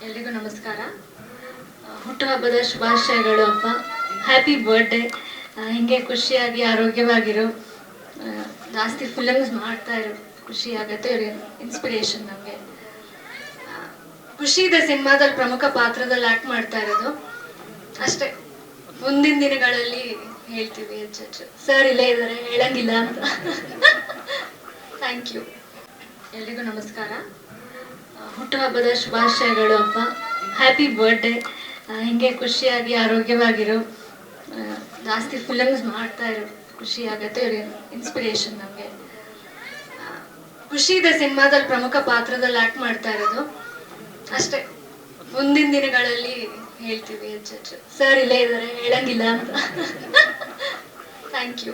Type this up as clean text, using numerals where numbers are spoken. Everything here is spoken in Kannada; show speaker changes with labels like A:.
A: ಎಲ್ರಿಗೂ ನಮಸ್ಕಾರ. ಹುಟ್ಟುಹಬ್ಬದ ಶುಭಾಶಯಗಳು ಅಪ್ಪ. Happy birthday. ಹಿಂಗೆ ಖುಷಿಯಾಗಿ ಆರೋಗ್ಯವಾಗಿರು. ಜಾಸ್ತಿ ಫಿಲಮ್ಸ್ ಮಾಡ್ತಾ ಇರು. ಖುಷಿ ಆಗತ್ತೆ. ಇವ್ರಿಗೆ ಇನ್ಸ್ಪಿರೇಷನ್ ನಮಗೆ. ಖುಷಿ ಇದೆ ಸಿನಿಮಾದಲ್ಲಿ ಪ್ರಮುಖ ಪಾತ್ರದಲ್ಲಿ ಆ್ಯಕ್ಟ್ ಮಾಡ್ತಾ ಇರೋದು ಅಷ್ಟೇ. ಮುಂದಿನ ದಿನಗಳಲ್ಲಿ ಹೇಳ್ತೀವಿ ಹೆಚ್ಚು. ಸರ್ ಇಲ್ಲೇ ಇದ್ದಾರೆ, ಹೇಳಂಗಿಲ್ಲ ಅಂತ. Thank you. ಎಲ್ರಿಗೂ ನಮಸ್ಕಾರ. ಹುಟ್ಟುಹಬ್ಬದ ಶುಭಾಶಯಗಳು ಅಪ್ಪ. Happy birthday. ಹಿಂಗೆ ಖುಷಿಯಾಗಿ ಆರೋಗ್ಯವಾಗಿರು. ಜಾಸ್ತಿ ಫಿಲಮ್ಸ್ ಮಾಡ್ತಾ ಇರು. ಖುಷಿ ಆಗತ್ತೆ. ಇವ್ರಿಗೆ ಇನ್ಸ್ಪಿರೇಷನ್ ನಮಗೆ. ಖುಷಿ ಇದೆ ಸಿನಿಮಾದಲ್ಲಿ ಪ್ರಮುಖ ಪಾತ್ರದಲ್ಲಿ ಆ್ಯಕ್ಟ್ ಮಾಡ್ತಾ ಇರೋದು ಅಷ್ಟೇ. ಮುಂದಿನ ದಿನಗಳಲ್ಲಿ ಹೇಳ್ತೀವಿ ಹೆಚ್ಚು. ಸರ್ ಇಲ್ಲೇ ಇದ್ದಾರೆ, ಹೇಳಂಗಿಲ್ಲ ಅಂತ. Thank you.